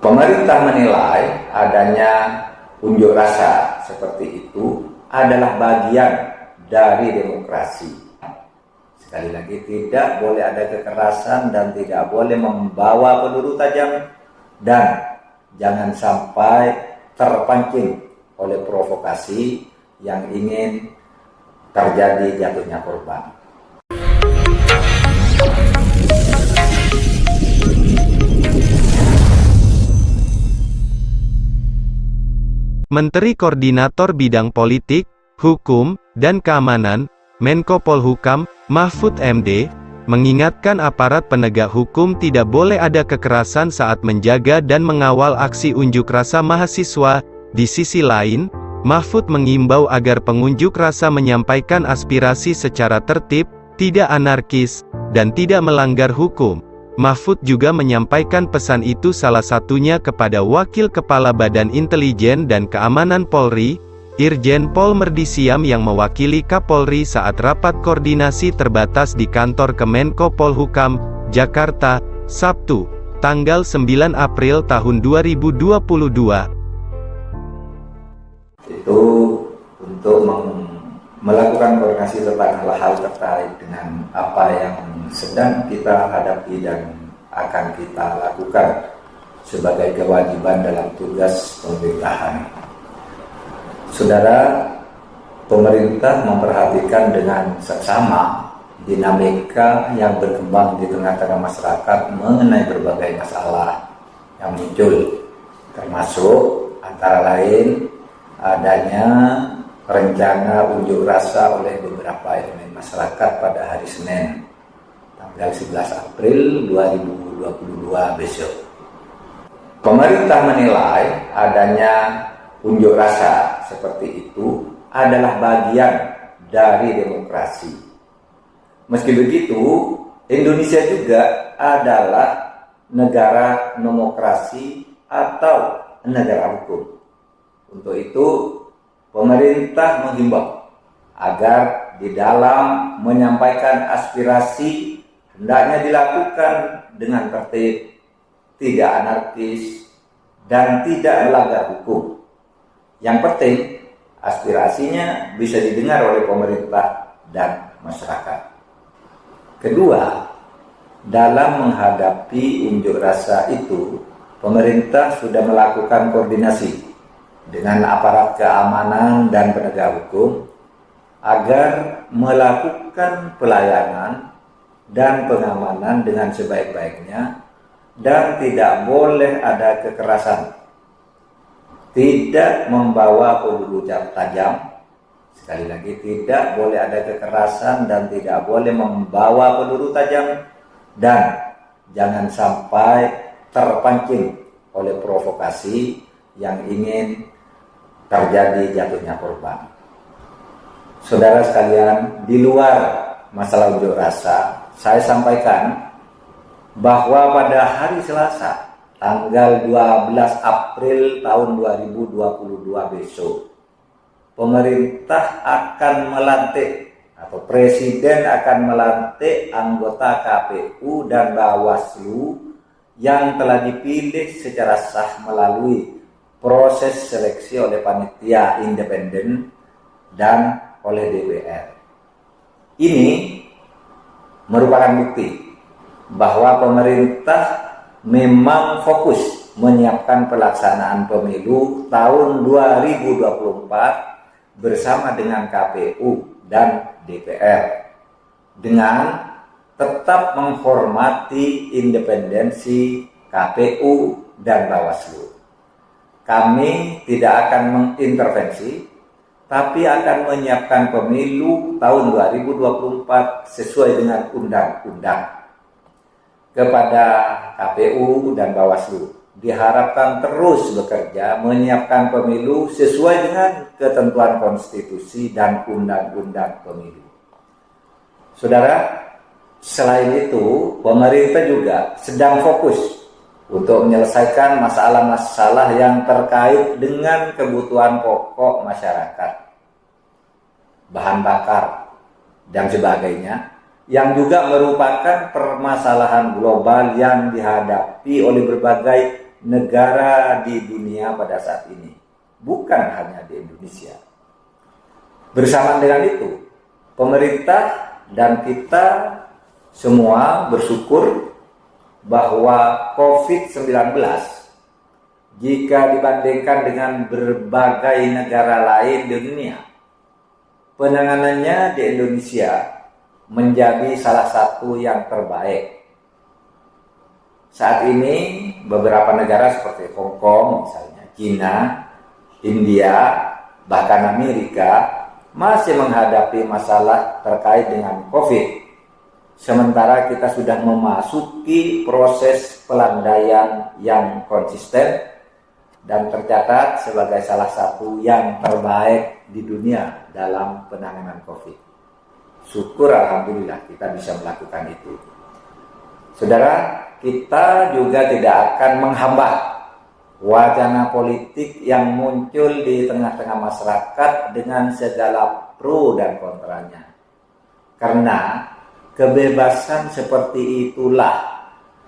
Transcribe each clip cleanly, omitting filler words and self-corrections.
Pemerintah menilai adanya unjuk rasa seperti itu adalah bagian dari demokrasi. Sekali lagi, tidak boleh ada kekerasan dan tidak boleh membawa peluru tajam, dan jangan sampai terpancing oleh provokasi yang ingin terjadi jatuhnya korban. Menteri Koordinator Bidang Politik, Hukum, dan Keamanan, Menko Polhukam, Mahfud MD, mengingatkan aparat penegak hukum tidak boleh ada kekerasan saat menjaga dan mengawal aksi unjuk rasa mahasiswa. Di sisi lain, Mahfud mengimbau agar pengunjuk rasa menyampaikan aspirasi secara tertib, tidak anarkis, dan tidak melanggar hukum. Mahfud juga menyampaikan pesan itu salah satunya kepada Wakil Kepala Badan Intelijen dan Keamanan Polri, Irjen Pol Merdisiam yang mewakili Kapolri saat rapat koordinasi terbatas di kantor Kemenko Polhukam, Jakarta, Sabtu, tanggal 9 April tahun 2022. Itu untuk melakukan koordinasi tentang hal-hal terkait dengan apa yang sedang kita hadapi dan akan kita lakukan sebagai kewajiban dalam tugas pemerintahan. Saudara, pemerintah memperhatikan dengan seksama dinamika yang berkembang di tengah-tengah masyarakat mengenai berbagai masalah yang muncul, termasuk antara lain adanya rencana unjuk rasa oleh beberapa elemen masyarakat pada hari Senin, tanggal 11 April 2022 besok. Pemerintah menilai adanya unjuk rasa seperti itu adalah bagian dari demokrasi. Meski begitu, Indonesia juga adalah negara demokrasi atau negara hukum. Untuk itu, pemerintah menghimbau agar di dalam menyampaikan aspirasi hendaknya dilakukan dengan tertib, tidak anarkis, dan tidak melanggar hukum. Yang penting, aspirasinya bisa didengar oleh pemerintah dan masyarakat. Kedua, dalam menghadapi unjuk rasa itu, pemerintah sudah melakukan koordinasi dengan aparat keamanan dan penegak hukum agar melakukan pelayanan dan pengamanan dengan sebaik-baiknya dan tidak boleh ada kekerasan, tidak membawa peluru tajam. Sekali lagi, tidak boleh ada kekerasan dan tidak boleh membawa peluru tajam, dan jangan sampai terpancing oleh provokasi yang ingin terjadi jatuhnya korban. Saudara sekalian, di luar masalah unjuk rasa, saya sampaikan bahwa pada hari Selasa, tanggal 12 April tahun 2022 besok, pemerintah akan melantik atau presiden akan melantik anggota KPU dan Bawaslu yang telah dipilih secara sah melalui proses seleksi oleh panitia independen dan oleh DPR. Ini merupakan bukti bahwa pemerintah memang fokus menyiapkan pelaksanaan pemilu tahun 2024 bersama dengan KPU dan DPR dengan tetap menghormati independensi KPU dan Bawaslu. Kami tidak akan mengintervensi, tapi akan menyiapkan pemilu tahun 2024 sesuai dengan undang-undang. Kepada KPU dan Bawaslu, diharapkan terus bekerja menyiapkan pemilu sesuai dengan ketentuan konstitusi dan undang-undang pemilu. Saudara, selain itu, pemerintah juga sedang fokus untuk menyelesaikan masalah-masalah yang terkait dengan kebutuhan pokok masyarakat, bahan bakar, dan sebagainya, yang juga merupakan permasalahan global yang dihadapi oleh berbagai negara di dunia pada saat ini, bukan hanya di Indonesia. Bersamaan dengan itu, pemerintah dan kita semua bersyukur bahwa COVID-19 jika dibandingkan dengan berbagai negara lain di dunia, penanganannya di Indonesia menjadi salah satu yang terbaik. Saat ini beberapa negara seperti Hong Kong misalnya, China, India, bahkan Amerika masih menghadapi masalah terkait dengan COVID. Sementara kita sudah memasuki proses pelandaian yang konsisten dan tercatat sebagai salah satu yang terbaik di dunia dalam penanganan COVID. Syukur alhamdulillah kita bisa melakukan itu. Saudara, kita juga tidak akan menghambat wacana politik yang muncul di tengah-tengah masyarakat dengan segala pro dan kontranya. Karena kebebasan seperti itulah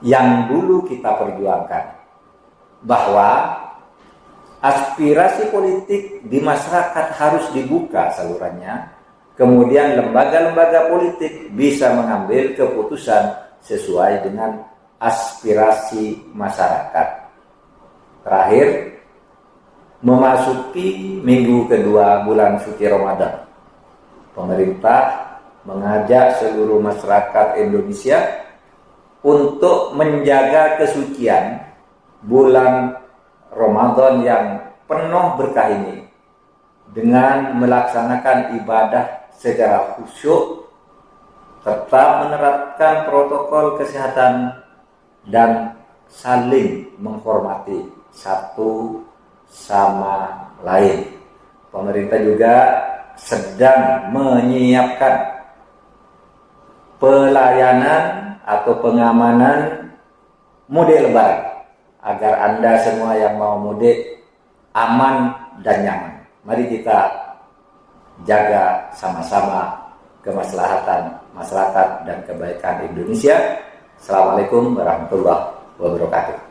yang dulu kita perjuangkan. Bahwa aspirasi politik di masyarakat harus dibuka salurannya. Kemudian lembaga-lembaga politik bisa mengambil keputusan sesuai dengan aspirasi masyarakat. Terakhir, memasuki minggu kedua bulan suci Ramadan, pemerintah mengajak seluruh masyarakat Indonesia untuk menjaga kesucian bulan Ramadan yang penuh berkah ini dengan melaksanakan ibadah secara khusyuk, tetap menerapkan protokol kesehatan dan saling menghormati satu sama lain. Pemerintah juga sedang menyiapkan pelayanan atau pengamanan mudik lebaran agar Anda semua yang mau mudik aman dan nyaman. Mari kita jaga sama-sama kemaslahatan masyarakat dan kebaikan Indonesia. Assalamualaikum warahmatullahi wabarakatuh.